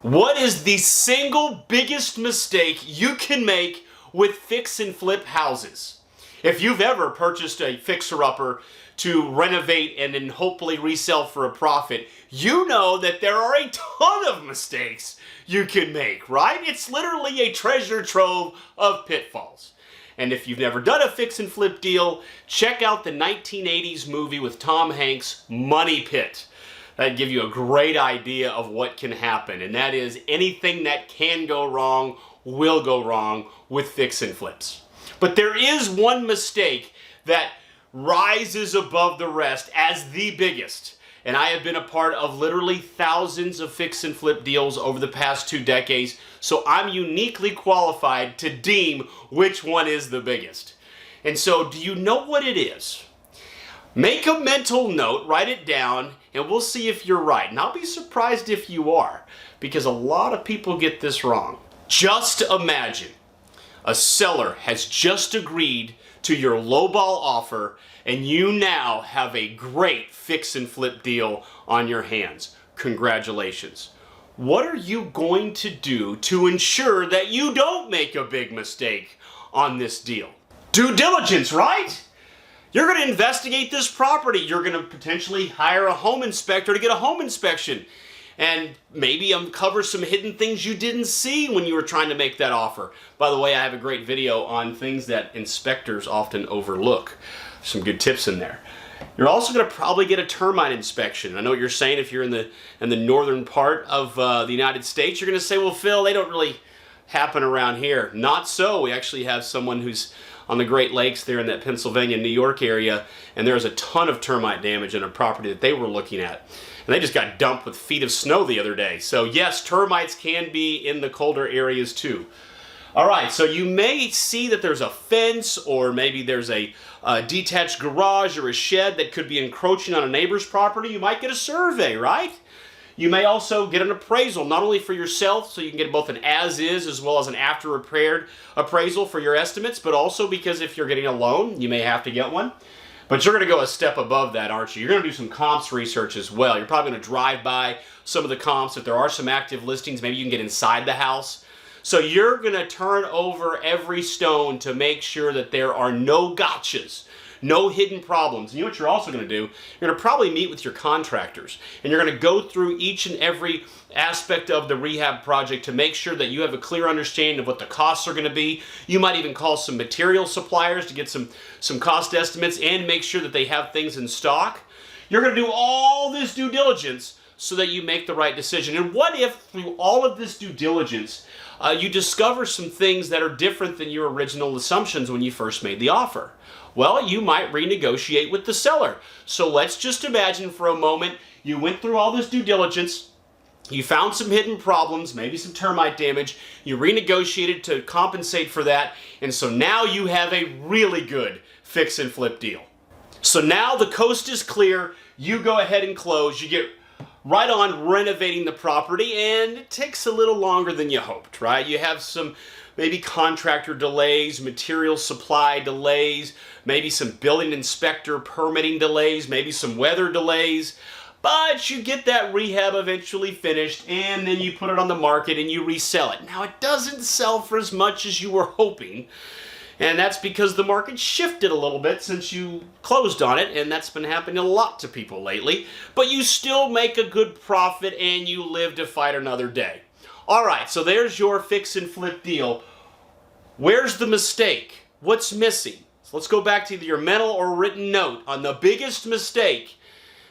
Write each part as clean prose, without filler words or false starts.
What is the single biggest mistake you can make with fix and flip houses? If you've ever purchased a fixer-upper to renovate and then hopefully resell for a profit, you know that there are a ton of mistakes you can make, right? It's literally a treasure trove of pitfalls. And if you've never done a fix and flip deal, check out the 1980s movie with Tom Hanks, Money Pit. That'd give you a great idea of what can happen. And that is anything that can go wrong will go wrong with fix and flips. But there is one mistake that rises above the rest as the biggest. And I have been a part of literally thousands of fix and flip deals over the past 2 decades. So I'm uniquely qualified to deem which one is the biggest. And so do you know what it is? Make a mental note, write it down, and we'll see if you're right. And I'll be surprised if you are, because a lot of people get this wrong. Just imagine a seller has just agreed to your lowball offer, and you now have a great fix and flip deal on your hands. Congratulations. What are you going to do to ensure that you don't make a big mistake on this deal? Due diligence, right? You're going to investigate this property. You're going to potentially hire a home inspector to get a home inspection and maybe uncover some hidden things you didn't see when you were trying to make that offer. By the way, I have a great video on things that inspectors often overlook. Some good tips in there. You're also going to probably get a termite inspection. I know what you're saying. If you're in the northern part of the United States, you're going to say, well, Phil, they don't really happen around here. Not so. We actually have someone who's on the Great Lakes there in that Pennsylvania, New York area, and there's a ton of termite damage in a property that they were looking at. And they just got dumped with feet of snow the other day. So yes, termites can be in the colder areas too. All right, so you may see that there's a fence, or maybe there's a detached garage or a shed that could be encroaching on a neighbor's property. You might get a survey, right? You may also get an appraisal, not only for yourself, so you can get both an as-is as well as an after-repaired appraisal for your estimates, but also because if you're getting a loan, you may have to get one. But you're going to go a step above that, aren't you? You're going to do some comps research as well. You're probably going to drive by some of the comps. If there are some active listings, maybe you can get inside the house. So you're going to turn over every stone to make sure that there are no gotchas, no hidden problems. And you know what you're also going to do? You're going to probably meet with your contractors, and you're going to go through each and every aspect of the rehab project to make sure that you have a clear understanding of what the costs are going to be. You might even call some material suppliers to get some cost estimates and make sure that they have things in stock. You're going to do all this due diligence so that you make the right decision. And what if through all of this due diligence, you discover some things that are different than your original assumptions when you first made the offer? Well, you might renegotiate with the seller. So let's just imagine for a moment you went through all this due diligence, you found some hidden problems, maybe some termite damage, you renegotiated to compensate for that, and so now you have a really good fix and flip deal. So now the coast is clear, you go ahead and close, you get right on renovating the property, and it takes a little longer than you hoped, right? You have some maybe contractor delays, material supply delays, maybe some building inspector permitting delays, maybe some weather delays, but you get that rehab eventually finished, and then you put it on the market and you resell it. Now, it doesn't sell for as much as you were hoping, and that's because the market shifted a little bit since you closed on it, and that's been happening a lot to people lately. But you still make a good profit, and you live to fight another day. All right, so there's your fix and flip deal. Where's the mistake? What's missing? So let's go back to either your mental or written note on the biggest mistake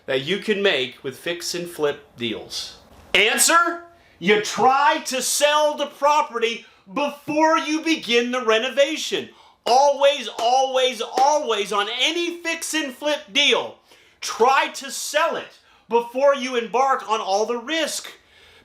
that you can make with fix and flip deals. Answer? You try to sell the property before you begin the renovation. Always, always, always on any fix and flip deal, try to sell it before you embark on all the risk,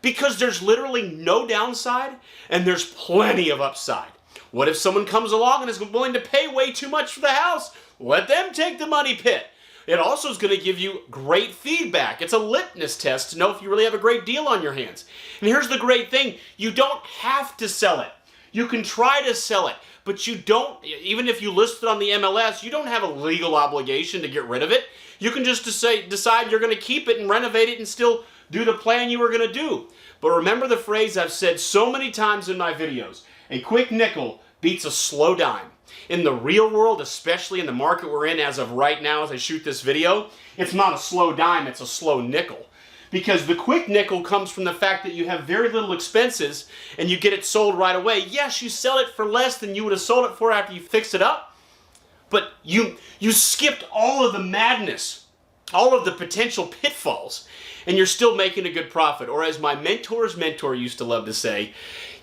because there's literally no downside and there's plenty of upside. What if someone comes along and is willing to pay way too much for the house? Let them take the money pit. It also is going to give you great feedback. It's a litmus test to know if you really have a great deal on your hands. And here's the great thing. You don't have to sell it. You can try to sell it, but you don't, even if you list it on the MLS, you don't have a legal obligation to get rid of it. You can just decide you're going to keep it and renovate it and still do the plan you were going to do. But remember the phrase I've said so many times in my videos, a quick nickel beats a slow dime. In the real world, especially in the market we're in as of right now as I shoot this video, it's not a slow dime, it's a slow nickel. Because the quick nickel comes from the fact that you have very little expenses and you get it sold right away. Yes, you sell it for less than you would have sold it for after you fixed it up, but you skipped all of the madness, all of the potential pitfalls, and you're still making a good profit. Or as my mentor's mentor used to love to say,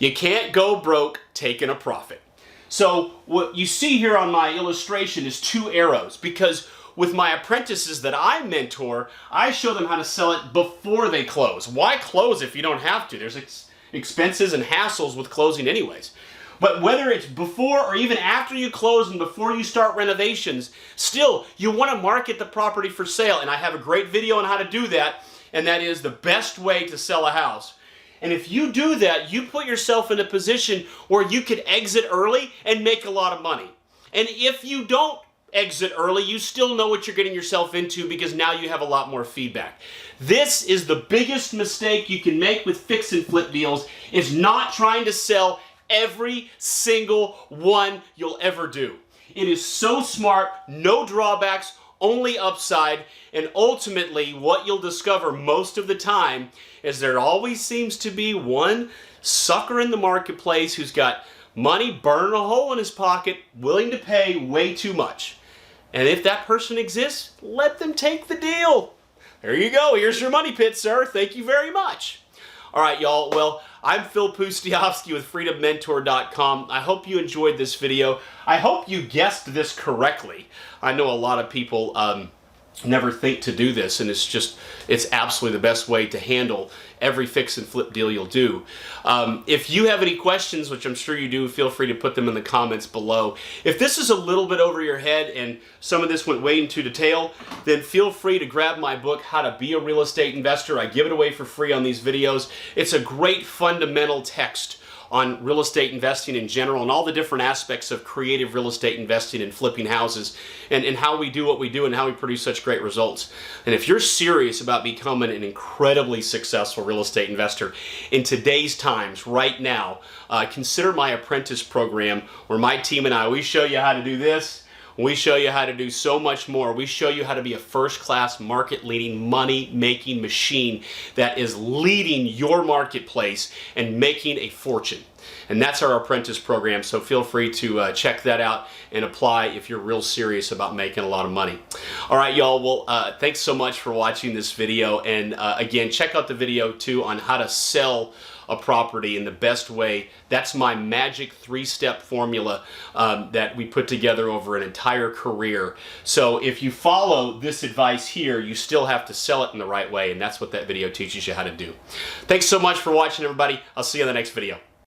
you can't go broke taking a profit. So what you see here on my illustration is 2 arrows, because with my apprentices that I mentor, I show them how to sell it before they close. Why close if you don't have to? There's expenses and hassles with closing anyways. But whether it's before or even after you close and before you start renovations, still, you want to market the property for sale. And I have a great video on how to do that, and that is the best way to sell a house. And if you do that, you put yourself in a position where you could exit early and make a lot of money. And if you don't exit early, you still know what you're getting yourself into, because now you have a lot more feedback. This is the biggest mistake you can make with fix and flip deals, is not trying to sell every single one you'll ever do. It is so smart, no drawbacks, only upside, and ultimately what you'll discover most of the time is there always seems to be one sucker in the marketplace who's got money burning a hole in his pocket, willing to pay way too much. And if that person exists, let them take the deal. There you go. Here's your money pit, sir. Thank you very much. All right, y'all. Well, I'm Phil Pustiowski with freedommentor.com. I hope you enjoyed this video. I hope you guessed this correctly. I know a lot of people never think to do this, and it's absolutely the best way to handle every fix and flip deal you'll do. If you have any questions, which I'm sure you do, feel free to put them in the comments below. If this is a little bit over your head and some of this went way into detail, then feel free to grab my book, How to Be a Real Estate Investor. I give it away for free on these videos. It's a great fundamental text on real estate investing in general and all the different aspects of creative real estate investing and flipping houses, and how we do what we do and how we produce such great results. And if you're serious about becoming an incredibly successful real estate investor in today's times, right now, consider my apprentice program, where my team and we show you how to do this. We show you how to do so much more. We show you how to be a first-class, market-leading, money-making machine that is leading your marketplace and making a fortune. And that's our apprentice program, so feel free to check that out and apply if you're real serious about making a lot of money. All right, y'all. Well, thanks so much for watching this video. And again, check out the video, too, on how to sell a property in the best way. That's my magic 3-step formula that we put together over an entire career. So if you follow this advice here, you still have to sell it in the right way, and that's what that video teaches you how to do. Thanks so much for watching, everybody. I'll see you in the next video.